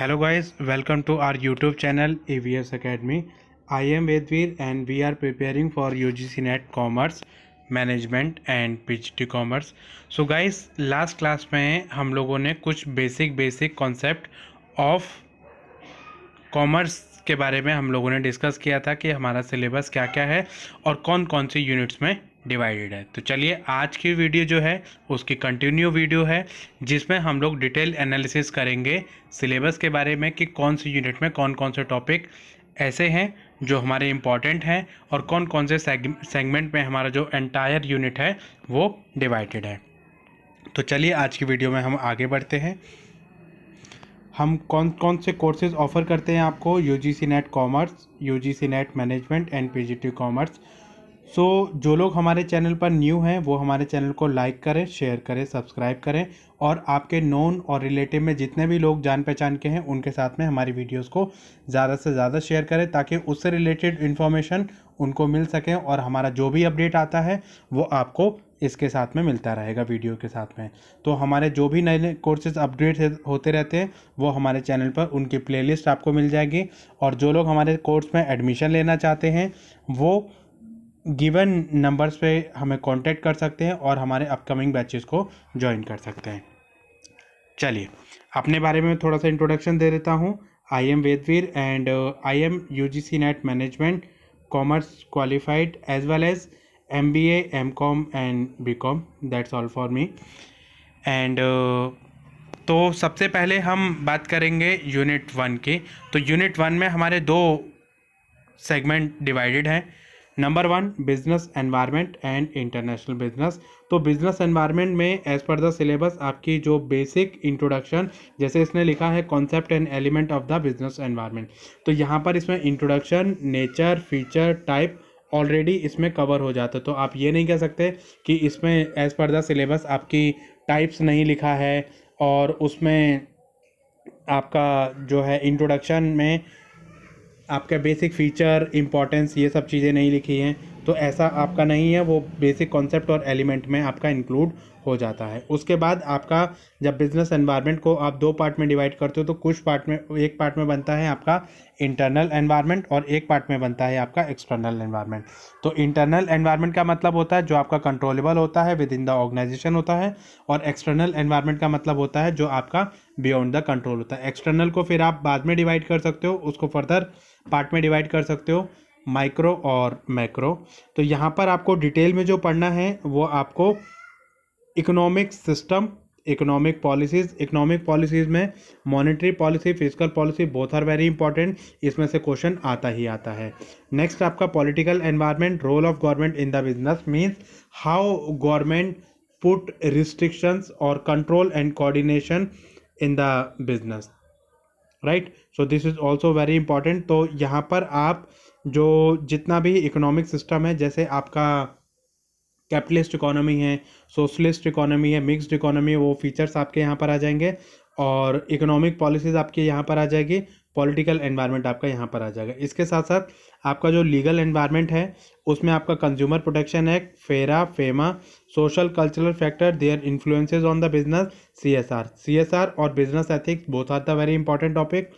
Hello guys, welcome to our YouTube channel AVS Academy. I am Vedveer and we are preparing for UGC NET Commerce Management and PGT Commerce. So guys, last class में हम लोगों ने कुछ basic concept of commerce के बारे में हम लोगों ने डिस्कस किया था कि हमारा सिलेबस क्या क्या है और कौन कौन सी यूनिट्स में डिवाइडेड है। तो चलिए आज की वीडियो जो है उसकी कंटिन्यू वीडियो है जिसमें हम लोग डिटेल एनालिसिस करेंगे सिलेबस के बारे में कि कौन सी यूनिट में कौन कौन से टॉपिक ऐसे हैं जो हमारे इम्पॉर्टेंट हैं और कौन कौन से सेगमेंट में हमारा जो एंटायर यूनिट है वो डिवाइडेड है। तो चलिए आज की वीडियो में हम आगे बढ़ते हैं। हम कौन कौन से कोर्सेज ऑफ़र करते हैं आपको, UGC NET commerce, UGC NET management and PGT commerce. So जो लोग हमारे चैनल पर न्यू हैं वो हमारे चैनल को लाइक करें, शेयर करें, सब्सक्राइब करें और आपके नोन और रिलेटिव में जितने भी लोग जान पहचान के हैं उनके साथ में हमारी वीडियोस को ज़्यादा से ज़्यादा शेयर करें ताकि उससे रिलेटेड इन्फॉर्मेशन उनको मिल सके और हमारा जो भी अपडेट आता है वो आपको इसके साथ में मिलता रहेगा वीडियो के साथ में। तो हमारे जो भी नए नए कोर्सेज अपडेट होते रहते हैं वो हमारे चैनल पर उनकी प्लेलिस्ट आपको मिल जाएगी और जो लोग हमारे कोर्स में एडमिशन लेना चाहते हैं वो गिवन नंबर्स पे हमें कांटेक्ट कर सकते हैं और हमारे अपकमिंग बैचेस को ज्वाइन कर सकते हैं। चलिए अपने बारे में थोड़ा सा इंट्रोडक्शन दे देता हूँ। I am Vedveer and I am UGC NET management commerce qualified as well as MBA, MCOM and BCom। That's all for me. And तो सबसे पहले हम बात करेंगे यूनिट 1 की। तो यूनिट 1 में हमारे दो सेगमेंट डिवाइडेड हैं। Number 1 business environment and international business. तो बिजनेस एनवायरनमेंट में एज पर द सिलेबस आपकी जो बेसिक इंट्रोडक्शन, जैसे इसने लिखा है concept and element of the business environment, तो यहाँ पर इसमें introduction, nature, feature, type already इसमें कवर हो जाता है। तो आप ये नहीं कह सकते कि इसमें एज पर द सिलेबस आपकी टाइप्स नहीं लिखा है और उसमें आपका जो है इंट्रोडक्शन में आपका बेसिक फीचर, इंपॉर्टेंस, ये सब चीज़ें नहीं लिखी हैं। तो ऐसा आपका नहीं है, वो बेसिक कॉन्सेप्ट और एलिमेंट में आपका इंक्लूड हो जाता है। उसके बाद आपका जब बिजनेस एनवायरनमेंट को आप दो पार्ट में डिवाइड करते हो तो कुछ पार्ट में, एक पार्ट में बनता है आपका इंटरनल एनवायरनमेंट और एक पार्ट में बनता है आपका एक्सटर्नल एनवायरनमेंट। तो इंटरनल एनवायरनमेंट का मतलब होता है जो आपका कंट्रोलेबल होता है, विद इन द ऑर्गेनाइजेशन होता है, और एक्सटर्नल एनवायरनमेंट का मतलब होता है जो आपका बियॉन्ड द कंट्रोल होता है। एक्सटर्नल को फिर आप बाद में डिवाइड कर सकते हो, उसको फर्दर पार्ट में डिवाइड कर सकते हो, माइक्रो और मैक्रो। तो यहाँ पर आपको डिटेल में जो पढ़ना है वो आपको इकोनॉमिक सिस्टम, इकोनॉमिक पॉलिसीज़ में monetary policy, physical policy, both are very important, इसमें से क्वेश्चन आता ही आता है। नेक्स्ट आपका political environment, role of government in the business, means how government put restrictions और control and coordination in the business, right. So this is also very important. तो यहाँ पर आप जो जितना भी इकोनॉमिक सिस्टम है, जैसे आपका कैपिटलिस्ट इकोनॉमी है, सोशलिस्ट इकोनॉमी है, मिक्स्ड इकोनॉमी है, वो फीचर्स आपके यहाँ पर आ जाएंगे और इकोनॉमिक पॉलिसीज़ आपके यहाँ पर आ जाएगी, पॉलिटिकल एनवायरनमेंट आपका यहाँ पर आ जाएगा। इसके साथ साथ आपका जो लीगल एनवायरनमेंट है उसमें आपका consumer protection act, FERA, FEMA, social cultural factor, their influences on the business, CSR और business ethics, both are the very important topic.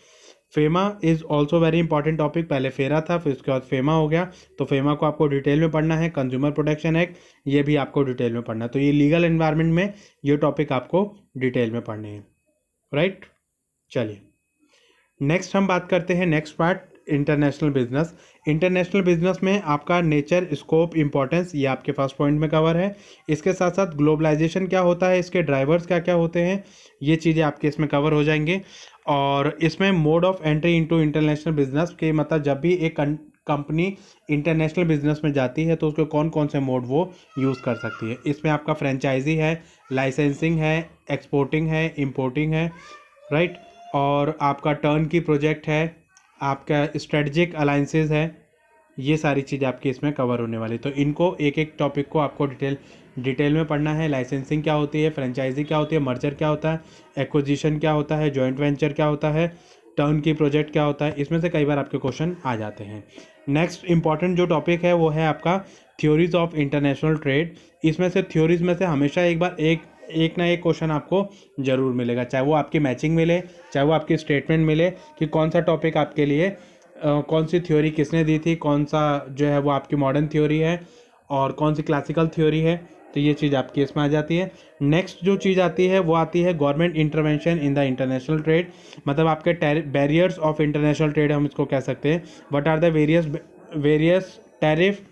FEMA is also very important topic. पहले फेरा था, फिर उसके बाद FEMA हो गया, तो फेमा को आपको डिटेल में पढ़ना है। कंज्यूमर प्रोटेक्शन एक्ट, ये भी आपको डिटेल में पढ़ना है। तो ये लीगल एनवायरनमेंट में ये टॉपिक आपको डिटेल में पढ़ने हैं, राइट। चलिए नेक्स्ट हम बात करते हैं, next part international business. International business में आपका नेचर, स्कोप, इंपॉर्टेंस, ये आपके फर्स्ट पॉइंट में कवर है। इसके साथ साथ ग्लोबलाइजेशन क्या होता है, इसके ड्राइवर्स क्या क्या होते हैं, ये चीज़ें आपके इसमें कवर हो जाएंगे। और इसमें mode of entry into international business के, मतलब जब भी एक कंपनी इंटरनेशनल बिजनेस में जाती है तो उसके कौन कौन से मोड वो यूज़ कर सकती है। इसमें आपका फ्रेंचाइजी है, लाइसेंसिंग है, एक्सपोर्टिंग है, इंपोर्टिंग है, राइट। और आपका टर्न की प्रोजेक्ट है, आपका स्ट्रेटजिक अलाइंसेस है, ये सारी चीज़ें आपकी इसमें कवर होने वाली। तो इनको एक एक टॉपिक को आपको डिटेल में पढ़ना है। लाइसेंसिंग क्या होती है, फ्रेंचाइजी क्या होती है, मर्जर क्या होता है, एक्विजिशन क्या होता है, जॉइंट वेंचर क्या होता है, टर्न की प्रोजेक्ट क्या होता है, इसमें से कई बार आपके क्वेश्चन आ जाते हैं। नेक्स्ट इंपॉर्टेंट जो टॉपिक है वो है आपका थ्योरीज ऑफ इंटरनेशनल ट्रेड। इसमें से थ्योरीज में से हमेशा एक बार एक एक ना एक क्वेश्चन आपको ज़रूर मिलेगा, चाहे वो आपकी मैचिंग मिले, चाहे वो आपकी स्टेटमेंट मिले कि कौन सा टॉपिक आपके लिए कौन सी थ्योरी किसने दी थी, कौन सा जो है वो आपकी मॉडर्न थ्योरी है और कौन सी क्लासिकल थ्योरी है। तो ये चीज़ आपकी इसमें आ जाती है। नेक्स्ट जो चीज़ आती है वो आती है government intervention in the international trade, मतलब आपके बैरियर्स ऑफ इंटरनेशनल ट्रेड हम इसको कह सकते हैं। What are the various tariff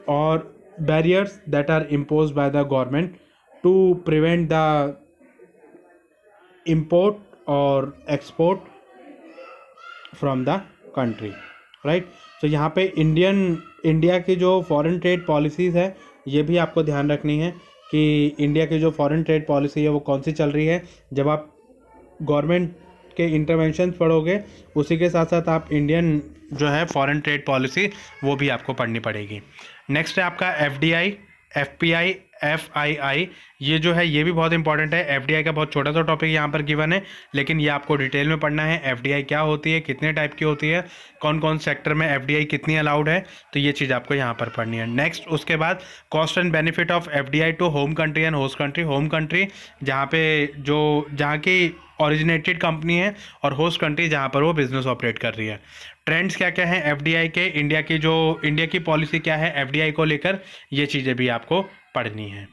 और barriers that are imposed by the government to prevent the import or export from the country, right? तो यहाँ पे इंडिया की जो फॉरेन ट्रेड पॉलिसीज़ है ये भी आपको ध्यान रखनी है कि इंडिया की जो फॉरेन ट्रेड पॉलिसी है वो कौन सी चल रही है। जब आप गवर्नमेंट के इंटरवेंशन पढ़ोगे उसी के साथ साथ आप इंडियन जो है फॉरेन ट्रेड पॉलिसी वो भी आपको पढ़नी पड़ेगी। नेक्स्ट है आपका FDI, FPI, FII, ये जो है ये भी बहुत इंपॉर्टेंट है। FDI का बहुत छोटा सा टॉपिक यहाँ पर गिवन है, लेकिन ये आपको डिटेल में पढ़ना है। FDI क्या होती है, कितने टाइप की होती है, कौन कौन सेक्टर में FDI कितनी अलाउड है, तो ये चीज़ आपको यहाँ पर पढ़नी है। नेक्स्ट उसके बाद cost and benefit of FDI to home country and host country. Home country जहाँ की ओरिजिनेटेड कंपनी है और होस्ट कंट्री जहाँ पर वो बिजनेस ऑपरेट कर रही है। ट्रेंड्स क्या क्या हैं FDI के, इंडिया की पॉलिसी क्या है FDI को लेकर, ये चीज़ें भी आपको पढ़नी है।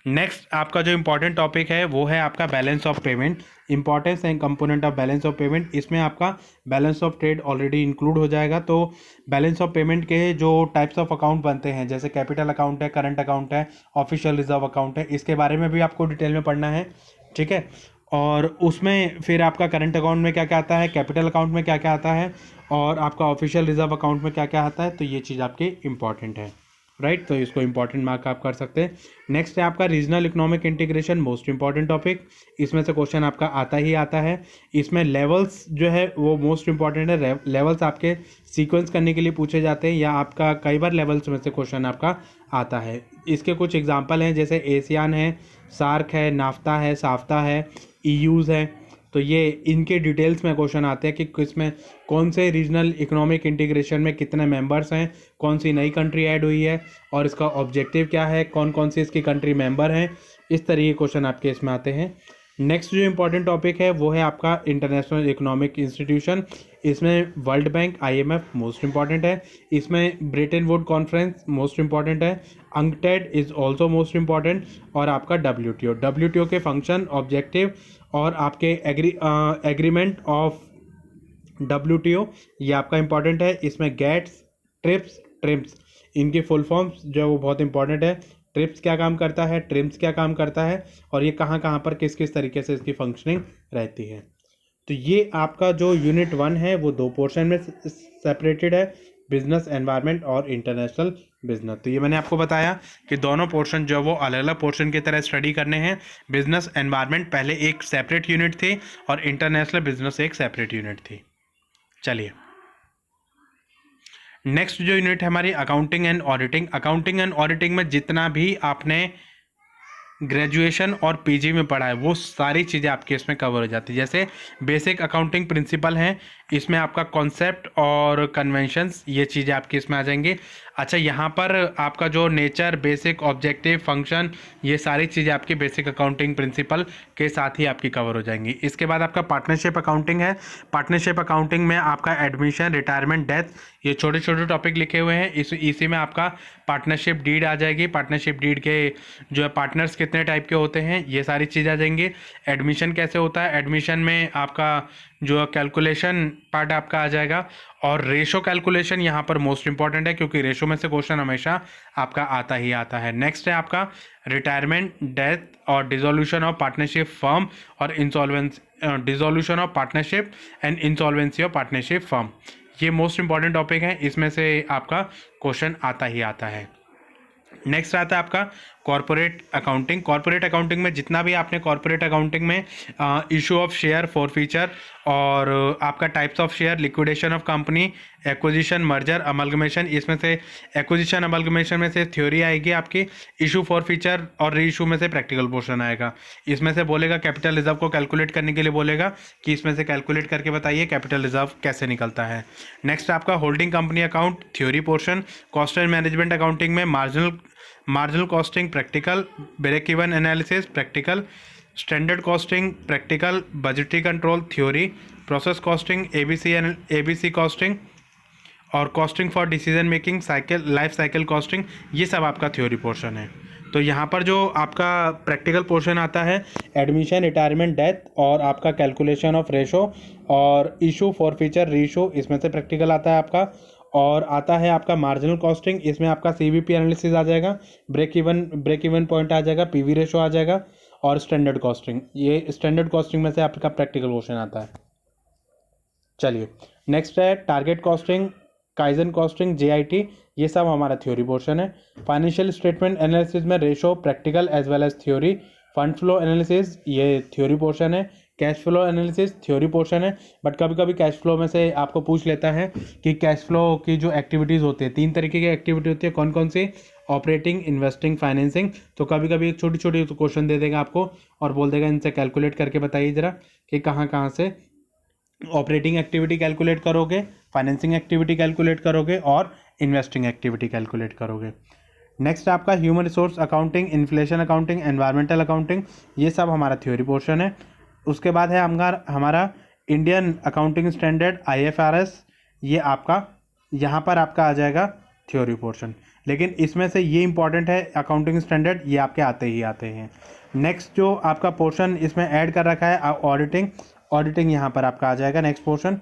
नेक्स्ट आपका जो इम्पोर्टेंट टॉपिक है वो है आपका balance of payment, importance and component of balance of payment. इसमें आपका balance of trade already include हो जाएगा। तो बैलेंस ऑफ पेमेंट के जो टाइप्स ऑफ अकाउंट बनते हैं, जैसे कैपिटल अकाउंट है, करंट अकाउंट है, ऑफिशियल रिजर्व अकाउंट है, इसके बारे में भी आपको डिटेल में पढ़ना है, ठीक है। और उसमें फिर आपका करंट अकाउंट में क्या क्या आता है, कैपिटल अकाउंट में क्या क्या आता है और आपका ऑफिशियल रिजर्व अकाउंट में क्या क्या आता है, तो ये चीज़ आपकी इंपॉर्टेंट है, राइट। तो इसको इंपॉर्टेंट मार्क आप कर सकते हैं। नेक्स्ट है आपका regional economic integration, most important topic, इसमें से क्वेश्चन आपका आता ही आता है। इसमें लेवल्स जो है वो मोस्ट इंपॉर्टेंट है। लेवल्स आपके सीक्वेंस करने के लिए पूछे जाते हैं या आपका कई बार लेवल्स में से क्वेश्चन आपका आता है। इसके कुछ एग्जाम्पल हैं, जैसे एशियान है, सार्क है, नाफ्ता है, साफ्ता है, ईयूज़ है। तो ये इनके डिटेल्स में क्वेश्चन आते हैं कि किसमें कौन से रीजनल इकोनॉमिक इंटीग्रेशन में कितने मेंबर्स हैं, कौन सी नई कंट्री ऐड हुई है और इसका ऑब्जेक्टिव क्या है, कौन कौन सी इसकी कंट्री मेंबर हैं, इस तरह के क्वेश्चन आपके इसमें आते हैं। नेक्स्ट जो इंपॉर्टेंट टॉपिक है वो है आपका इंटरनेशनल इकोनॉमिक इंस्टीट्यूशन। इसमें world bank IMF most important है, इसमें Brayton would conference most important है, अंकटेड इज़ ऑल्सो मोस्ट इंपॉर्टेंट, और आपका WTO के फंक्शन, ऑब्जेक्टिव और आपके एग्रीमेंट ऑफ WTO ये आपका इंपॉर्टेंट है। इसमें गेट्स, ट्रिप्स इनकी फुल फॉर्म्स जो है वो बहुत इंपॉर्टेंट है। ट्रिप्स क्या काम करता है, ट्रिम्स क्या काम करता है और ये कहाँ कहाँ पर किस किस तरीके से इसकी फंक्शनिंग रहती है। तो ये आपका जो यूनिट 1 है वो 2 पोर्शन में सेपरेटेड है, बिजनेस एनवायरनमेंट और इंटरनेशनल बिजनेस। तो ये मैंने आपको बताया कि दोनों पोर्शन जो वो अलग अलग पोर्शन की तरह स्टडी करने हैं। बिजनेस एनवायरनमेंट पहले एक सेपरेट यूनिट थी और इंटरनेशनल बिजनेस एक सेपरेट यूनिट थी। चलिए नेक्स्ट जो यूनिट है हमारी accounting and auditing. Accounting and auditing में जितना भी आपने ग्रेजुएशन और PG में पढ़ा है वो सारी चीज़ें आपके इसमें कवर हो जाती है। जैसे बेसिक अकाउंटिंग प्रिंसिपल हैं, इसमें आपका कॉन्सेप्ट और कन्वेंशंस ये चीज़ें आपकी इसमें आ जाएंगी। अच्छा, यहाँ पर आपका जो नेचर, बेसिक, ऑब्जेक्टिव, फंक्शन, ये सारी चीज़ें आपकी बेसिक अकाउंटिंग प्रिंसिपल के साथ ही आपकी कवर हो जाएंगी। इसके बाद आपका पार्टनरशिप अकाउंटिंग है। पार्टनरशिप अकाउंटिंग में आपका एडमिशन, रिटायरमेंट, डेथ, ये छोटे छोटे टॉपिक लिखे हुए हैं। इसी में आपका पार्टनरशिप डीड आ जाएगी। पार्टनरशिप डीड के जो है पार्टनर्स कितने टाइप के होते हैं ये सारी चीज़ आ जाएंगी। एडमिशन कैसे होता है, एडमिशन में आपका जो कैलकुलेशन पार्ट आपका आ जाएगा और रेशो कैलकुलेशन यहाँ पर मोस्ट इंपॉर्टेंट है क्योंकि रेशो में से क्वेश्चन हमेशा आपका आता ही आता है। नेक्स्ट है आपका रिटायरमेंट, डेथ और डिसोल्यूशन ऑफ पार्टनरशिप फर्म और insolvency, dissolution of partnership and insolvency of partnership firm, ये मोस्ट इंपॉर्टेंट टॉपिक है, इसमें से आपका क्वेश्चन आता ही आता है। नेक्स्ट आता है आपका कॉर्पोरेट अकाउंटिंग। कॉर्पोरेट अकाउंटिंग में जितना भी आपने कॉर्पोरेट अकाउंटिंग में इशू ऑफ शेयर, फॉरफीचर और आपका types of share, liquidation of company, acquisition, merger, amalgamation, इसमें से एक्विजिशन अमलगमेशन में से थ्योरी आएगी आपकी, इशू फॉरफीचर और री इशू में से प्रैक्टिकल पोर्शन आएगा। इसमें से बोलेगा कैपिटल रिजर्व को कैलकुलेट करने के लिए बोलेगा कि इसमें से कैलकुलेट करके बताइए कैपिटल रिजर्व कैसे निकलता है। नेक्स्ट आपका holding company account, theory portion. Cost and management accounting में marginal costing practical, break even analysis practical, standard costing practical, budgetary control theory, process costing ABC costing और costing for decision making cycle, life cycle costing, ये सब आपका theory portion है। तो यहाँ पर जो आपका प्रैक्टिकल पोर्शन आता है एडमिशन, रिटायरमेंट, डेथ और आपका कैलकुलेशन ऑफ रेशो और इशू फॉर फीचर रीशो, इसमें से प्रैक्टिकल आता है आपका। और आता है आपका मार्जिनल कॉस्टिंग, इसमें आपका सीवीपी एनालिसिस आ जाएगा, ब्रेक इवन पॉइंट आ जाएगा, पीवी रेशो आ जाएगा और स्टैंडर्ड कॉस्टिंग, ये स्टैंडर्ड कॉस्टिंग में से आपका प्रैक्टिकल पोर्शन आता है। चलिए नेक्स्ट है target costing, kaizen costing, JIT, ये सब हमारा थ्योरी पोर्शन है। फाइनेंशियल स्टेटमेंट एनालिसिस में ratio practical as well as theory, fund flow analysis ये थ्योरी पोर्शन है, cash flow analysis theory portion है। बट कभी कभी कैश फ्लो में से आपको पूछ लेता है कि कैश फ्लो की जो एक्टिविटीज़ होती है, 3 तरीके की एक्टिविटी होती है, कौन कौन सी, ऑपरेटिंग, इन्वेस्टिंग, फाइनेंसिंग। तो कभी कभी एक छोटी छोटी क्वेश्चन दे देगा आपको और बोल देगा इनसे कैलकुलेट करके बताइए ज़रा कि कहाँ कहाँ से ऑपरेटिंग एक्टिविटी कैलकुलेट करोगे, फाइनेंसिंग एक्टिविटी कैलकुलेट करोगे और इन्वेस्टिंग एक्टिविटी कैलकुलेट करोगे। नेक्स्ट आपका human resource accounting, inflation accounting, environmental accounting, ये सब हमारा थ्योरी पोर्शन है। उसके बाद है हमारा इंडियन अकाउंटिंग स्टैंडर्ड IFRS, ये आपका यहाँ पर आपका आ जाएगा थ्योरी पोर्शन। लेकिन इसमें से ये इंपॉर्टेंट है अकाउंटिंग स्टैंडर्ड, ये आपके आते ही आते हैं। नेक्स्ट जो आपका पोर्शन इसमें ऐड कर रखा है ऑडिटिंग, ऑडिटिंग यहाँ पर आपका आ जाएगा नेक्स्ट पोर्शन।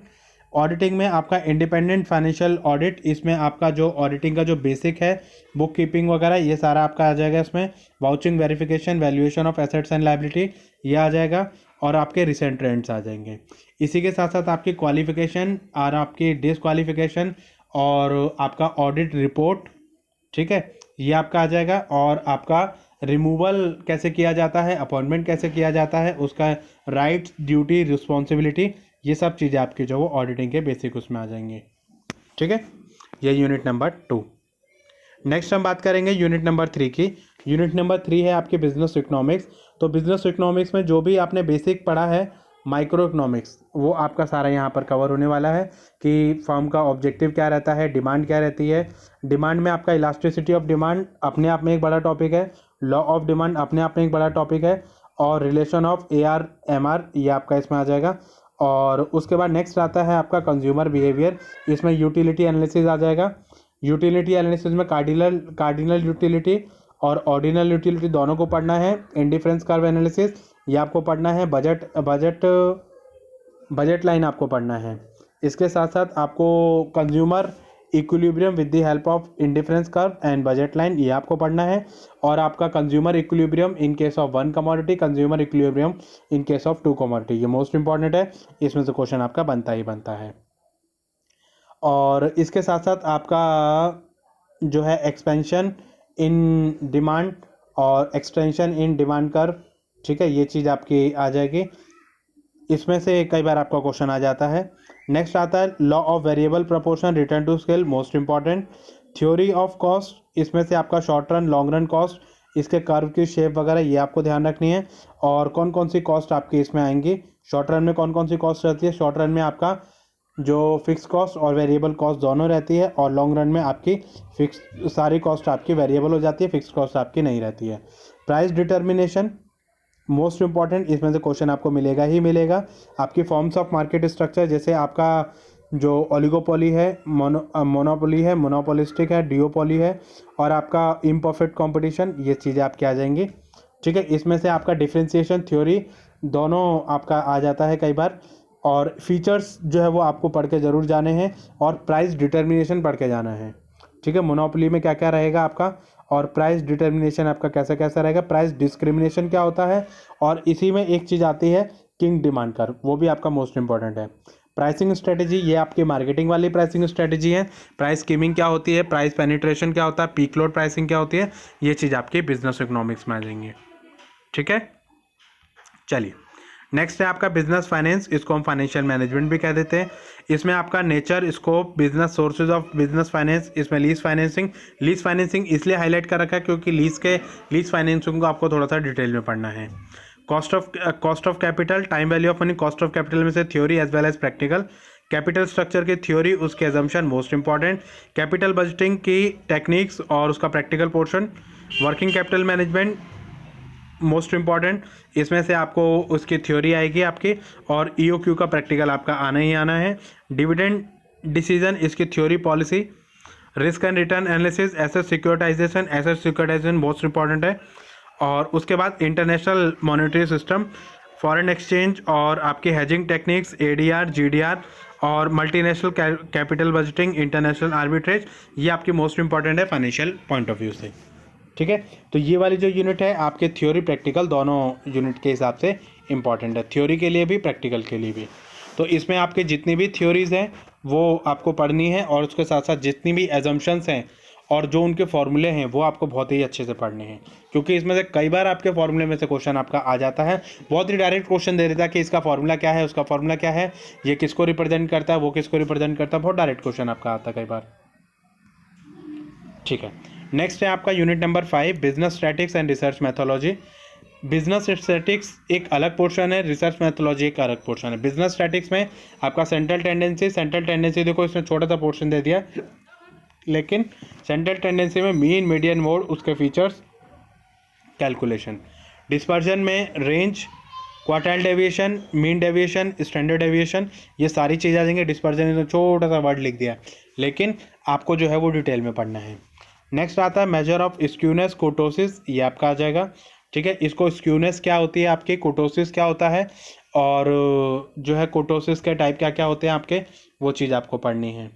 ऑडिटिंग में आपका इंडिपेंडेंट फाइनेंशियल ऑडिट, इसमें आपका जो ऑडिटिंग का जो बेसिक है, बुक कीपिंग वगैरह ये सारा आपका आ जाएगा इसमें। Vouching, verification, valuation of assets and liability ये आ जाएगा और आपके रिसेंट ट्रेंड्स आ जाएंगे। इसी के साथ साथ आपकी क्वालिफिकेशन और आपकी डिसक्वालिफिकेशन और आपका ऑडिट रिपोर्ट, ठीक है, ये आपका आ जाएगा। और आपका रिमूवल कैसे किया जाता है, अपॉइंटमेंट कैसे किया जाता है, उसका राइट्स, ड्यूटी, रिस्पॉन्सिबिलिटी, ये सब चीज़ें आपकी जो वो ऑडिटिंग के बेसिक उसमें आ जाएंगे। ठीक है, ये यूनिट नंबर 2। नेक्स्ट हम बात करेंगे यूनिट नंबर 3 की। यूनिट नंबर 3 है आपके बिजनेस इकोनॉमिक्स। तो बिजनेस इकोनॉमिक्स में जो भी आपने बेसिक पढ़ा है माइक्रो इकोनॉमिक्स, वो आपका सारा यहाँ पर कवर होने वाला है कि फर्म का ऑब्जेक्टिव क्या रहता है, डिमांड क्या रहती है। डिमांड में आपका इलास्टिसिटी ऑफ डिमांड अपने आप में एक बड़ा टॉपिक है, लॉ ऑफ डिमांड अपने आप में एक बड़ा टॉपिक है और रिलेशन ऑफ AR-MR ये आपका इसमें आ जाएगा। और उसके बाद नेक्स्ट आता है आपका कंज्यूमर बिहेवियर, इसमें यूटिलिटी एनालिसिस आ जाएगा। यूटिलिटी एनालिसिस में कार्डिनल यूटिलिटी और ऑर्डिनल यूटिलिटी दोनों को पढ़ना है। इंडिफरेंस कर्व एनालिसिस ये आपको पढ़ना है। बजट लाइन आपको पढ़ना है। इसके साथ साथ आपको consumer equilibrium with the help of indifference curve and budget line ये आपको पढ़ना है। और आपका consumer equilibrium in case of 1 commodity, consumer equilibrium in case of 2 commodity, ये मोस्ट इंपॉर्टेंट है, इसमें से क्वेश्चन आपका बनता ही बनता है। और इसके साथ साथ आपका जो है एक्सपेंशन इन डिमांड और एक्सटेंशन इन डिमांड कर्व, ठीक है, ये चीज़ आपकी आ जाएगी। इसमें से कई बार आपका क्वेश्चन आ जाता है। नेक्स्ट आता है law of variable proportion, return to scale, most important. Theory of cost, इसमें से आपका short run, long run cost, इसके कर्व की शेप वगैरह ये आपको ध्यान रखनी है। और कौन कौन सी कॉस्ट आपकी इसमें आएंगी, शॉर्ट रन में कौन कौन सी कॉस्ट रहती है। शॉर्ट रन में आपका जो फिक्स कॉस्ट और वेरिएबल कॉस्ट दोनों रहती है और लॉन्ग रन में आपकी फिक्स सारी कॉस्ट आपकी वेरिएबल हो जाती है, फिक्स कॉस्ट आपकी नहीं रहती है। प्राइस डिटर्मिनेशन मोस्ट इंपॉर्टेंट, इसमें से क्वेश्चन आपको मिलेगा ही मिलेगा। आपकी फॉर्म्स ऑफ मार्केट स्ट्रक्चर, जैसे आपका जो ओलिगोपोली है, मोनोपोली है, मोनोपोलिस्टिक है, डिओपोली है और आपका इम्परफेक्ट कंपटीशन, ये चीज़ें आपकी आ जाएंगी। ठीक है, इसमें से आपका डिफरेंशिएशन थ्योरी दोनों आपका आ जाता है कई बार। और फीचर्स जो है वो आपको पढ़ के ज़रूर जाने हैं और प्राइस डिटर्मिनेशन पढ़ के जाना है। ठीक है, मोनोपोली में क्या क्या रहेगा आपका और प्राइस डिटर्मिनेशन आपका कैसा कैसा रहेगा, प्राइस डिस्क्रिमिनेशन क्या होता है। और इसी में एक चीज़ आती है किंग डिमांड कर्व, वो भी आपका मोस्ट इंपॉर्टेंट है। प्राइसिंग स्ट्रेटजी, ये आपकी मार्केटिंग वाली प्राइसिंग स्ट्रेटजी है। प्राइस स्कीमिंग क्या होती है, प्राइस पेनिट्रेशन क्या होता है, पीक लोड प्राइसिंग क्या होती है, ये चीज़ आपकी बिजनेस इकोनॉमिक्स में आ जाएंगे। ठीक है, चलिए नेक्स्ट है आपका बिजनेस फाइनेंस, इसको हम फाइनेंशियल मैनेजमेंट भी कह देते हैं। इसमें आपका nature, scope, business sources of business finance, इसमें लीज फाइनेंसिंग इसलिए हाईलाइट कर रखा है क्योंकि लीज फाइनेंसिंग को आपको थोड़ा सा डिटेल में पढ़ना है। Cost of capital, time value of money, cost of capital में से theory as well as practical. Capital structure की थ्योरी, उसके assumption most important, capital budgeting की टेक्निक्स और उसका practical portion, working capital management most important, इसमें से आपको उसकी थ्योरी आएगी आपकी, और ईओक्यू का प्रैक्टिकल आपका आना ही आना है, डिविडेंड डिसीजन इसकी theory policy, risk and return analysis, asset securitisation most important है, और उसके बाद international monetary system, foreign exchange और आपकी हेजिंग टेक्निक्स, एडीआर जीडीआर और multinational capital budgeting, international arbitrage, ये आपकी मोस्ट इंपॉर्टेंट है फाइनेंशियल पॉइंट ऑफ व्यू से। ठीक है, तो ये वाली जो यूनिट है आपके थ्योरी प्रैक्टिकल दोनों यूनिट के हिसाब से इंपॉर्टेंट है, थ्योरी के लिए भी प्रैक्टिकल के लिए भी। तो इसमें आपके जितनी भी थ्योरीज हैं वो आपको पढ़नी है, और उसके साथ साथ जितनी भी एजम्पशंस हैं और जो उनके फॉर्मूले हैं वो आपको बहुत ही अच्छे से पढ़ने हैं, क्योंकि इसमें से कई बार आपके फॉर्मूले में से क्वेश्चन आपका आ जाता है, बहुत ही डायरेक्ट क्वेश्चन दे देता है कि इसका फॉर्मूला क्या है, उसका फॉर्मूला क्या है, ये किसको रिप्रेजेंट करता है, वो किसको रिप्रेजेंट करता है, बहुत डायरेक्ट क्वेश्चन आपका आता है कई बार। ठीक है, नेक्स्ट है आपका unit number 5, business statics and research methodology. Business statics एक अलग पोर्शन है, रिसर्च मैथोलॉजी एक अलग पोर्शन है। बिजनेस स्टैटिक्स में आपका सेंट्रल टेंडेंसी देखो इसमें छोटा सा पोर्शन दे दिया, लेकिन सेंट्रल टेंडेंसी में मीन, मीडियन, मोड, उसके फीचर्स, कैलकुलेशन। डिस्पर्जन में range, quartile deviation, mean deviation, standard deviation, ये सारी चीज़ें आ जाएंगी। डिस्पर्जन में छोटा सा वर्ड लिख दिया, लेकिन आपको जो है वो डिटेल में पढ़ना है। नेक्स्ट आता है मेजर ऑफ स्क्यूनेस, कोटोसिस, ये आपका आ जाएगा। ठीक है, इसको स्क्यूनेस क्या होती है आपकी, कोटोसिस क्या होता है, और जो है कोटोसिस के टाइप क्या क्या होते हैं आपके, वो चीज़ आपको पढ़नी है।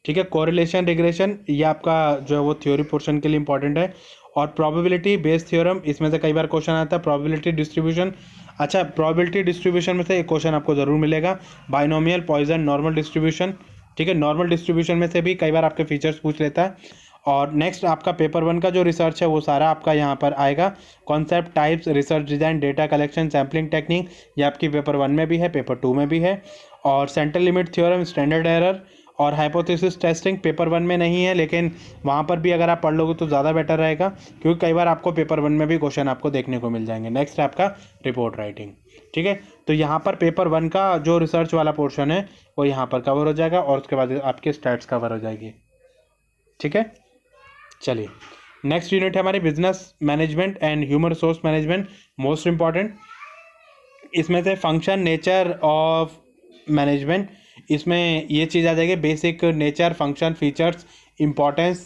ठीक है, कोरिलेशन रिग्रेशन, ये आपका जो है वो थ्योरी पोर्शन के लिए इंपॉर्टेंट है। और प्रोबेबिलिटी बेस्ड थ्योरम, इसमें से कई बार क्वेश्चन आता है। प्रोबेबिलिटी डिस्ट्रीब्यूशन, अच्छा प्रोबेबिलिटी डिस्ट्रीब्यूशन में से एक क्वेश्चन आपको ज़रूर मिलेगा। Binomial, Poisson, normal distribution. ठीक है, नॉर्मल डिस्ट्रीब्यूशन में से भी कई बार आपके फीचर्स पूछ लेता है। और नेक्स्ट आपका पेपर 1 का जो रिसर्च है वो सारा आपका यहाँ पर आएगा। Concept, types, research design, data collection, sampling technique, ये आपकी पेपर 1 में भी है, पेपर 2 में भी है। और central limit theorem, standard error और हाइपोथेसिस टेस्टिंग पेपर 1 में नहीं है, लेकिन वहाँ पर भी अगर आप पढ़ लोगे तो ज़्यादा बेटर रहेगा, क्योंकि कई बार आपको पेपर 1 में भी क्वेश्चन आपको देखने को मिल जाएंगे। नेक्स्ट आपका रिपोर्ट राइटिंग। ठीक है, तो यहाँ पर पेपर 1 का जो रिसर्च वाला पोर्शन है वो यहाँ पर कवर हो जाएगा, और उसके बाद आपके स्टैट्स कवर हो जाएगी। ठीक है, चलिए नेक्स्ट यूनिट है हमारी business management and human resource management, most important. इसमें से फंक्शन, नेचर ऑफ मैनेजमेंट, इसमें ये चीज़ आ जाएगी। Basic, nature, function, features, importance,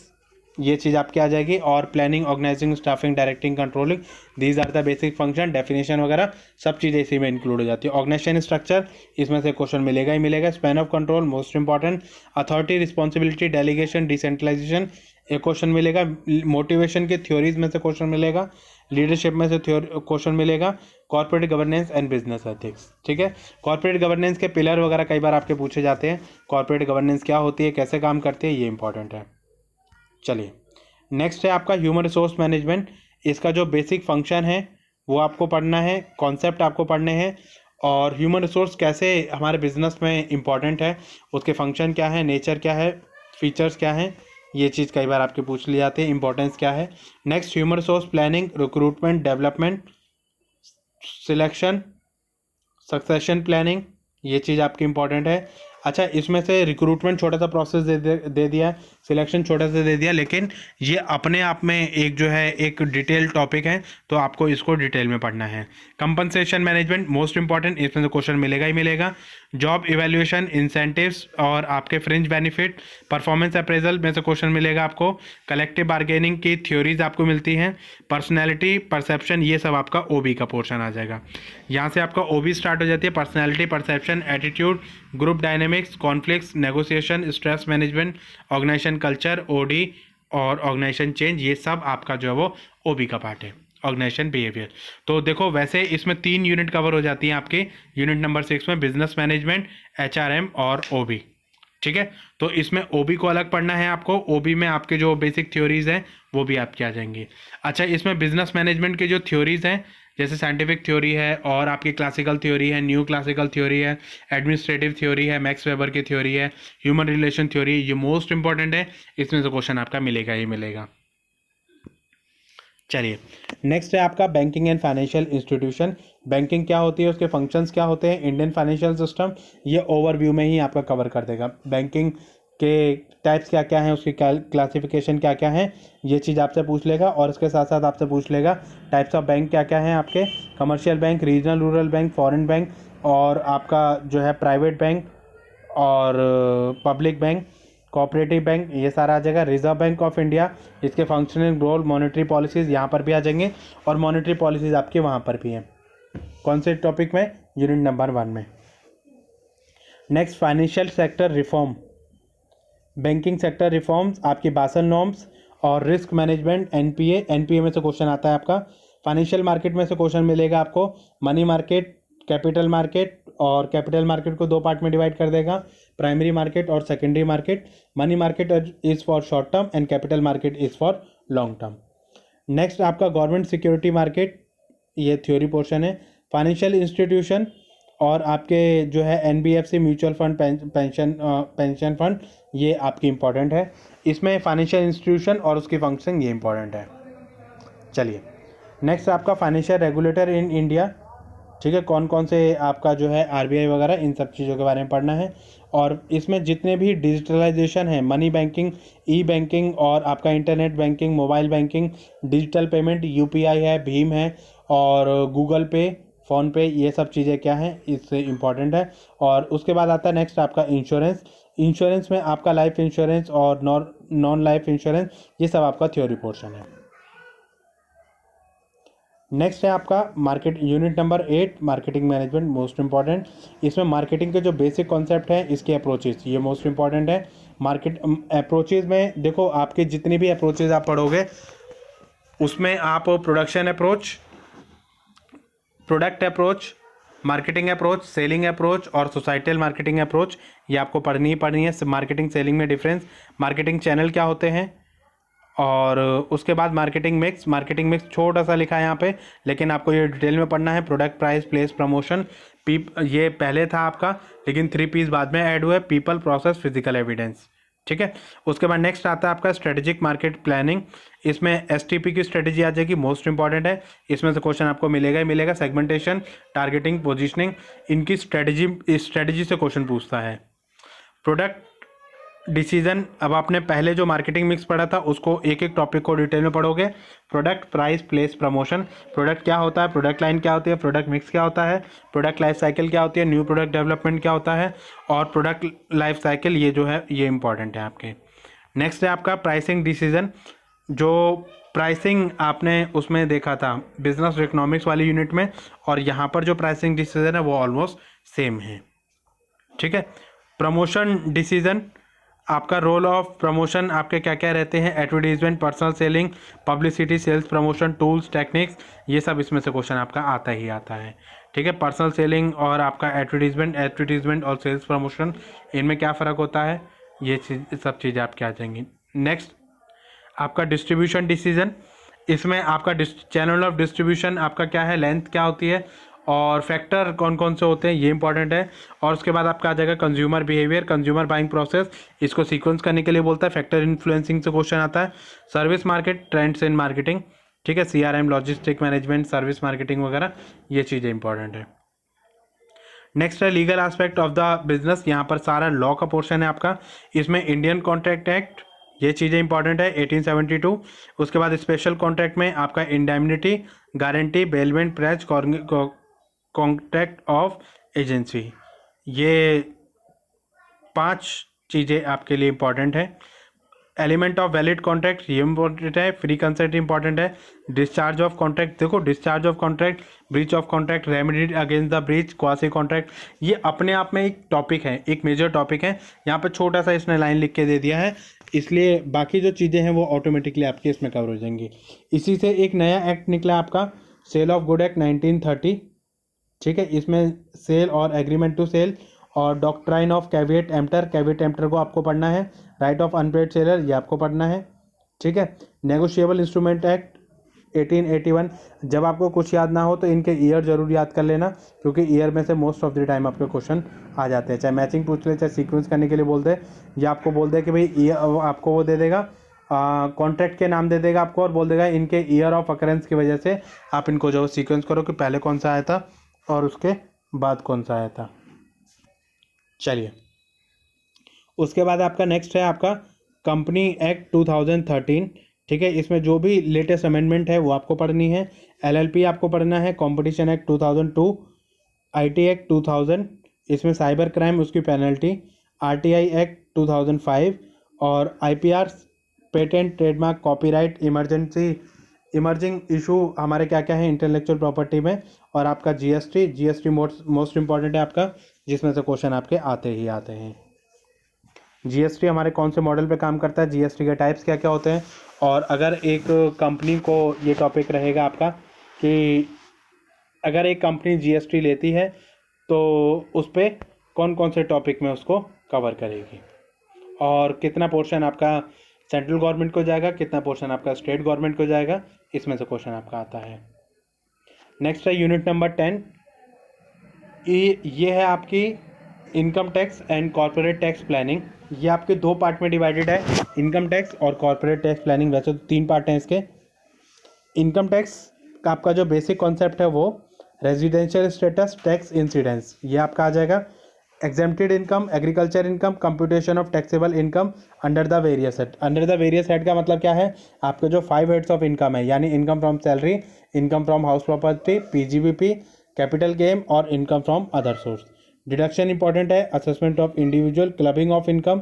ये चीज़ आपकी आ जाएगी। और planning, organising, staffing, directing, controlling, these are the basic function. Definition वगैरह सब चीज़ें इसी में इंक्लूड हो जाती है। ऑर्गेनाइजेशन स्ट्रक्चर, इसमें से क्वेश्चन मिलेगा ही मिलेगा। Span of control, most important. Authority, responsibility, delegation, decentralisation, एक क्वेश्चन मिलेगा। मोटिवेशन के थ्योरीज में से क्वेश्चन मिलेगा। लीडरशिप में से क्वेश्चन मिलेगा। Corporate governance and business ethics. ठीक है, कॉर्पोरेट गवर्नेंस के पिलर वगैरह कई बार आपके पूछे जाते हैं। कॉर्पोरेट गवर्नेंस क्या होती है, कैसे काम करती है, ये इंपॉर्टेंट है। चलिए नेक्स्ट है आपका ह्यूमन रिसोर्स मैनेजमेंट। इसका जो बेसिक फंक्शन है वो आपको पढ़ना है, कॉन्सेप्ट आपको पढ़ने हैं, और ह्यूमन रिसोर्स कैसे हमारे बिजनेस में इंपॉर्टेंट है, उसके फंक्शन क्या है, नेचर क्या है, फीचर्स क्या हैं, ये चीज़ कई बार आपके पूछ ली जाती है। इंपॉर्टेंस क्या है। Next human resource planning, recruitment, development, selection, succession planning, ये चीज़ आपकी इंपॉर्टेंट है। अच्छा, इसमें से रिक्रूटमेंट छोटा सा प्रोसेस दे दिया, सिलेक्शन छोटा सा दे दिया, लेकिन ये अपने आप में एक जो है एक डिटेल टॉपिक है, तो आपको इसको डिटेल में पढ़ना है। कंपनसेशन मैनेजमेंट, मोस्ट इंपॉर्टेंट, इसमें से क्वेश्चन मिलेगा ही मिलेगा। जॉब इवैल्यूएशन, इंसेंटिव्स और आपके फ्रिंज बेनिफिट, परफॉर्मेंस अप्रेजल में से क्वेश्चन मिलेगा आपको। कलेक्टिव बार्गेनिंग की थ्योरीज आपको मिलती हैं। पर्सनैलिटी, परसेप्शन, ये सब आपका ओबी का पोर्शन आ जाएगा। यहाँ से आपका ओबी स्टार्ट हो जाती है। Personality, perception, attitude, group dynamics, conflicts, negotiation, stress management, organisation culture, OD और ऑर्गेनाइजेशन चेंज, ये सब आपका जो है वो ओबी का पार्ट है, ऑर्गेनाइजेशन बिहेवियर। तो देखो वैसे इसमें 3 यूनिट कवर हो जाती हैं आपकी यूनिट नंबर 6 में, बिजनेस मैनेजमेंट, एचआरएम और ओबी। ठीक है, तो इसमें ओबी को अलग पढ़ना है आपको। ओबी में आपके जो बेसिक थ्योरीज हैं वो भी आपकी आ जाएंगी। अच्छा, इसमें बिजनेस मैनेजमेंट की जो थ्योरीज हैं, जैसे साइंटिफिक थ्योरी है और आपकी क्लासिकल थ्योरी है, न्यू क्लासिकल थ्योरी है, एडमिनिस्ट्रेटिव थ्योरी है, मैक्स वेबर की थ्योरी है, ह्यूमन रिलेशन थ्योरी, ये मोस्ट इंपॉर्टेंट है। इसमें से क्वेश्चन आपका मिलेगा ही मिलेगा। चलिए, नेक्स्ट है आपका banking and financial institution. Banking क्या होती है, उसके फंक्शंस क्या होते हैं, इंडियन फाइनेंशियल सिस्टम, ये ओवरव्यू में ही आपका कवर कर देगा। बैंकिंग के टाइप्स क्या क्या हैं, उसकी क्लासिफिकेशन क्या क्या है, ये चीज़ आपसे पूछ लेगा। और इसके साथ साथ आपसे पूछ लेगा टाइप्स ऑफ बैंक क्या क्या हैं आपके, commercial bank, regional rural bank, foreign bank, और आपका जो है प्राइवेट बैंक और पब्लिक बैंक, कोऑपरेटिव बैंक, ये सारा आ जाएगा। रिजर्व बैंक ऑफ इंडिया, इसके फंक्शनिंग रोल, मॉनेटरी पॉलिसीज़ यहाँ पर भी आ जाएंगे, और मॉनेटरी पॉलिसीज़ आपके वहाँ पर भी हैं। कौन से टॉपिक में, यूनिट नंबर 1 में। Next, financial sector reform, banking sector reforms, आपकी बासल नॉर्म्स और रिस्क मैनेजमेंट, एनपीए में से क्वेश्चन आता है आपका। फाइनेंशियल मार्केट में से क्वेश्चन मिलेगा आपको, मनी मार्केट, कैपिटल मार्केट, और कैपिटल मार्केट को 2 पार्ट में डिवाइड कर देगा, प्राइमरी मार्केट और secondary market. Money market is for short term and capital market is for long term. Next आपका गवर्नमेंट सिक्योरिटी मार्केट, ये थ्योरी पोर्शन है। Financial institution और आपके जो है NBFC, mutual fund, pension fund, ये आपकी इंपॉर्टेंट है। इसमें फाइनेंशियल इंस्टीट्यूशन और उसकी फंक्शन ये इंपॉर्टेंट है। चलिए, नेक्स्ट आपका फाइनेंशियल रेगुलेटर इन इंडिया, ठीक है, कौन कौन से आपका जो है आरबीआई वगैरह, इन सब चीज़ों के बारे में पढ़ना है। और इसमें जितने भी डिजिटलाइजेशन है, मनी बैंकिंग, ई बैंकिंग, और आपका internet banking, mobile banking, digital payment, UPI है, भीम है, और गूगल पे, फ़ोन पे, ये सब चीज़ें क्या हैं, इससे इम्पॉर्टेंट है। और उसके बाद आता है नेक्स्ट आपका इंश्योरेंस। इंश्योरेंस में आपका लाइफ इंश्योरेंस और नॉन लाइफ इंश्योरेंस, ये सब आपका थ्योरी पोर्शन है। नेक्स्ट है आपका market, unit number 8, marketing management, most important. इसमें मार्केटिंग के जो बेसिक कॉन्सेप्ट हैं, इसके अप्रोचेस, ये मोस्ट इंपॉर्टेंट है। मार्केट अप्रोचेस में देखो, आपके जितनी भी अप्रोचेस आप पढ़ोगे, उसमें आप production approach, product approach, marketing approach, selling approach और सोसाइटल मार्केटिंग अप्रोच, ये आपको पढ़नी ही पढ़नी है। मार्केटिंग सेलिंग में डिफरेंस, मार्केटिंग चैनल क्या होते हैं, और उसके बाद मार्केटिंग मिक्स। मार्केटिंग मिक्स छोटा सा लिखा है यहाँ पे, लेकिन आपको ये डिटेल में पढ़ना है। प्रोडक्ट, प्राइस, प्लेस, प्रमोशन, ये पहले था आपका, लेकिन 3 पीस बाद में ऐड हुए, पीपल, प्रोसेस, फिजिकल एविडेंस, ठीक है। उसके बाद नेक्स्ट आता है आपका स्ट्रेटेजिक मार्केट प्लानिंग। इसमें एसटीपी की स्ट्रेटेजी आ जाएगी, मोस्ट इंपॉर्टेंट है। इसमें से क्वेश्चन आपको मिलेगा ही मिलेगा। सेगमेंटेशन, टारगेटिंग, पोजीशनिंग, इनकी स्ट्रेटेजी से क्वेश्चन पूछता है। प्रोडक्ट डिसीजन, अब आपने पहले जो मार्केटिंग मिक्स पढ़ा था, उसको एक एक टॉपिक को डिटेल में पढ़ोगे। Product, price, place, promotion, product क्या होता है, प्रोडक्ट लाइन क्या होती है, प्रोडक्ट मिक्स क्या होता है, प्रोडक्ट लाइफ साइकिल क्या होती है, न्यू प्रोडक्ट डेवलपमेंट क्या होता है, और प्रोडक्ट लाइफ साइकिल, ये जो है ये इंपॉर्टेंट है आपके। नेक्स्ट है आपका प्राइसिंग डिसीजन। जो प्राइसिंग आपने उसमें देखा था बिजनेस इकोनॉमिक्स वाली यूनिट में, और यहाँ पर जो प्राइसिंग डिसीजन है वो ऑलमोस्ट सेम है, ठीक है। प्रमोशन डिसीजन, आपका रोल ऑफ प्रमोशन आपके क्या क्या रहते हैं, advertisement, personal selling, publicity, sales promotion, tools, techniques, ये सब इसमें से क्वेश्चन आपका आता ही आता है, ठीक है। पर्सनल सेलिंग और आपका एडवर्टीजमेंट और सेल्स प्रमोशन, इनमें क्या फ़र्क होता है, ये सब चीज़ें आपके आ जाएंगी। नेक्स्ट आपका डिस्ट्रीब्यूशन डिसीजन, इसमें आपका चैनल ऑफ डिस्ट्रीब्यूशन आपका क्या है, लेंथ क्या होती है, और फैक्टर कौन कौन से होते हैं, ये इंपॉर्टेंट है। और उसके बाद आपका आ जाएगा consumer behaviour, consumer buying process, इसको सीक्वेंस करने के लिए बोलता है। फैक्टर इन्फ्लुएंसिंग से क्वेश्चन आता है। Service market, trends in marketing, ठीक है, CRM, logistic management, service marketing वगैरह, ये चीज़ें इंपॉर्टेंट है। नेक्स्ट है legal aspect of the business, यहाँ पर सारा लॉ का पोर्शन है आपका। इसमें इंडियन कॉन्ट्रैक्ट एक्ट, ये चीज़ें इंपॉर्टेंट है, 1872। उसके बाद स्पेशल कॉन्ट्रैक्ट में आपका indemnity, guarantee, bailment, praise, contract of agency, ये 5 चीज़ें आपके लिए इंपॉर्टेंट है। एलिमेंट ऑफ वैलिड कॉन्ट्रैक्ट, ये इंपॉर्टेंट है। फ्री कंसेंट इंपॉर्टेंट है। डिस्चार्ज ऑफ कॉन्ट्रैक्ट, देखो discharge of contract, breach of contract, remedy against the breach, quasi contract, ये अपने आप में एक टॉपिक है, एक मेजर टॉपिक है। यहाँ पर छोटा सा इसने लाइन लिख के दे दिया है, इसलिए बाकी जो चीज़ें हैं वो ऑटोमेटिकली आपके इसमें कवर हो जाएंगी। इसी से एक नया एक्ट निकला आपका, सेल ऑफ गुड एक्ट 1930, ठीक है। इसमें सेल और एग्रीमेंट टू सेल और डॉक्ट्राइन ऑफ कैविएट एम्प्टर को आपको पढ़ना है। राइट ऑफ अनपेड सेलर, ये आपको पढ़ना है, ठीक है। नेगोशिएबल इंस्ट्रूमेंट एक्ट 1881, जब आपको कुछ याद ना हो तो इनके ईयर जरूर याद कर लेना, क्योंकि ईयर में से मोस्ट ऑफ द टाइम आपके क्वेश्चन आ जाते हैं। चाहे मैचिंग पूछ ले, चाहे सीक्वेंस करने के लिए बोलते हैं, या आपको बोलते हैं कि भाई आपको वो दे देगा कॉन्ट्रैक्ट के नाम दे देगा आपको और बोल देगा इनके ईयर ऑफ अकरेंस की वजह से आप इनको जो सीक्वेंस करो कि पहले कौन सा आया था और उसके बाद कौन सा आया था। चलिए, उसके बाद आपका नेक्स्ट है आपका कंपनी एक्ट 2013। ठीक है, इसमें जो भी लेटेस्ट अमेंडमेंट है वो आपको पढ़नी है। LLP आपको पढ़ना है, कॉम्पिटिशन एक्ट 2002, IT एक्ट 2000, इसमें साइबर क्राइम उसकी पेनल्टी, RTI एक्ट 2005 और IPR patent trademark copyright emerging issue हमारे क्या क्या है इंटेलेक्चुअल प्रॉपर्टी में, और आपका GST मोस्ट इंपॉर्टेंट है आपका, जिसमें से क्वेश्चन आपके आते ही आते हैं। GST हमारे कौन से मॉडल पे काम करता है, GST के टाइप्स क्या क्या होते हैं, और अगर एक कंपनी को, ये टॉपिक रहेगा आपका कि अगर एक कंपनी GST लेती है तो उस पर कौन कौन से टॉपिक में उसको कवर करेगी, और कितना पोर्शन आपका सेंट्रल गवर्नमेंट को जाएगा, कितना पोर्शन आपका स्टेट गवर्नमेंट को जाएगा, इसमें से क्वेश्चन आपका आता है। नेक्स्ट है यूनिट नंबर 10। ये है आपकी income tax and corporate tax planning. ये आपके दो पार्ट में डिवाइडेड है, इनकम टैक्स और कॉर्पोरेट टैक्स प्लानिंग। वैसे तो 3 पार्ट हैं इसके। इनकम टैक्स का आपका जो बेसिक कॉन्सेप्ट है वो रेजिडेंशियल स्टेटस टैक्स इंसिडेंस, ये आपका आ जाएगा। Exempted income, agriculture income, computation of taxable income under the various head. Under the various head का मतलब क्या है, आपके जो 5 हेड्स ऑफ इनकम है, यानी income from salary, income from house property, PGBP, capital gain और income from other source. Deduction important है, assessment of individual, clubbing of income,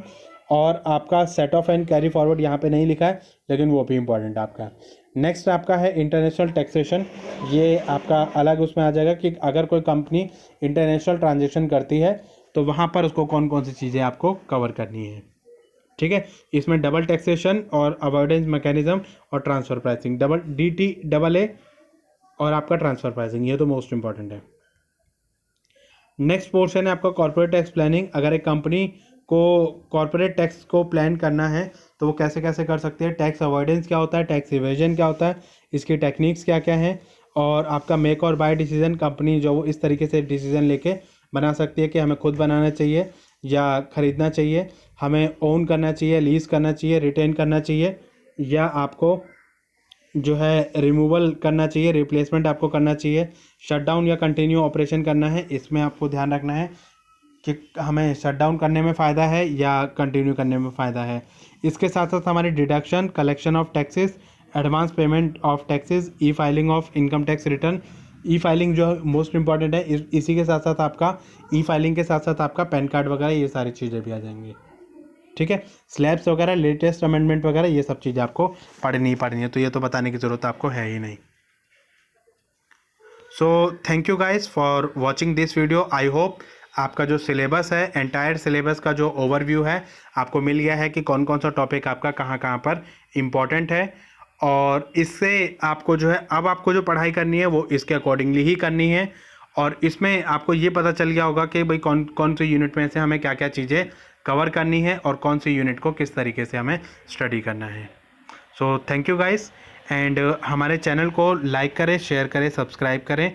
और आपका set off and carry forward यहाँ पे नहीं लिखा है लेकिन वो भी इंपॉर्टेंट आपका। नेक्स्ट आपका है इंटरनेशनल टैक्सेशन। ये आपका अलग उसमें आ जाएगा कि अगर कोई कंपनी इंटरनेशनल ट्रांजेक्शन करती है तो वहाँ पर उसको कौन कौन सी चीज़ें आपको कवर करनी है। ठीक है, इसमें डबल टैक्सेशन और अवॉइडेंस मैकेनिज्म और ट्रांसफ़र प्राइसिंग, DTA और आपका ट्रांसफ़र प्राइसिंग, ये तो मोस्ट इंपॉर्टेंट है। नेक्स्ट पोर्शन है आपका कॉर्पोरेट टैक्स प्लानिंग। अगर एक कंपनी को कॉर्पोरेट टैक्स को प्लान करना है तो वो कैसे कैसे कर सकते हैं, टैक्स अवॉइडेंस क्या होता है, टैक्स इवेजन क्या होता है, इसकी टेक्निक्स क्या क्या हैं, और आपका मेक और बाय डिसीजन, कंपनी जो इस तरीके से डिसीजन लेके बना सकती है कि हमें खुद बनाना चाहिए या ख़रीदना चाहिए, हमें ओन करना चाहिए, लीज़ करना चाहिए, रिटेन करना चाहिए, या आपको जो है रिमूवल करना चाहिए, रिप्लेसमेंट आपको करना चाहिए, शटडाउन या कंटिन्यू ऑपरेशन करना है। इसमें आपको ध्यान रखना है कि हमें शटडाउन करने में फ़ायदा है या कंटिन्यू करने में फ़ायदा है। इसके साथ साथ हमारी deduction, collection of taxes, advance payment of taxes, E filing of income tax return. E filing जो मोस्ट इंपॉर्टेंट है, इसी के साथ साथ आपका ई फाइलिंग के साथ साथ आपका पैन कार्ड वगैरह, ये सारी चीज़ें भी आ जाएंगी। ठीक है, स्लैब्स वगैरह, लेटेस्ट अमेंडमेंट वगैरह, ये सब चीज़ें आपको पढ़नी ही पढ़नी है, तो ये तो बताने की ज़रूरत आपको है ही नहीं। So thank you guys for watching this video. I hope आपका जो सिलेबस है, एंटायर सिलेबस का जो ओवरव्यू है आपको मिल गया है कि कौन कौन सा टॉपिक आपका कहाँ कहाँ पर इम्पॉर्टेंट है, और इससे आपको जो है अब आपको जो पढ़ाई करनी है वो इसके अकॉर्डिंगली ही करनी है। और इसमें आपको ये पता चल गया होगा कि भाई कौन कौन से यूनिट में से हमें क्या क्या चीज़ें कवर करनी है और कौन सी यूनिट को किस तरीके से हमें स्टडी करना है। So thank you guys, and हमारे चैनल को लाइक करें, शेयर करें, सब्सक्राइब करें।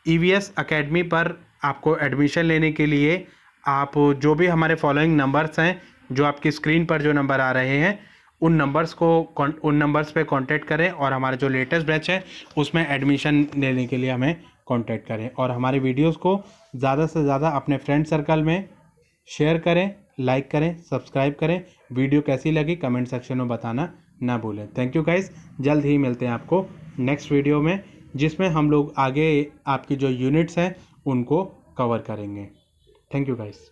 EVS अकेडमी पर आपको एडमिशन लेने के लिए आप जो भी हमारे फॉलोइंग नंबर्स हैं, जो आपकी स्क्रीन पर जो नंबर आ रहे हैं, उन नंबर्स पे कांटेक्ट करें और हमारे जो लेटेस्ट बैच है उसमें एडमिशन लेने के लिए हमें कांटेक्ट करें। और हमारे वीडियोस को ज़्यादा से ज़्यादा अपने फ्रेंड सर्कल में शेयर करें, लाइक करें, सब्सक्राइब करें। वीडियो कैसी लगी कमेंट सेक्शन में बताना ना भूलें। थैंक यू गाइस, जल्द ही मिलते हैं आपको नेक्स्ट वीडियो में, जिसमें हम लोग आगे आपकी जो यूनिट्स हैं उनको कवर करेंगे। Thank you guys.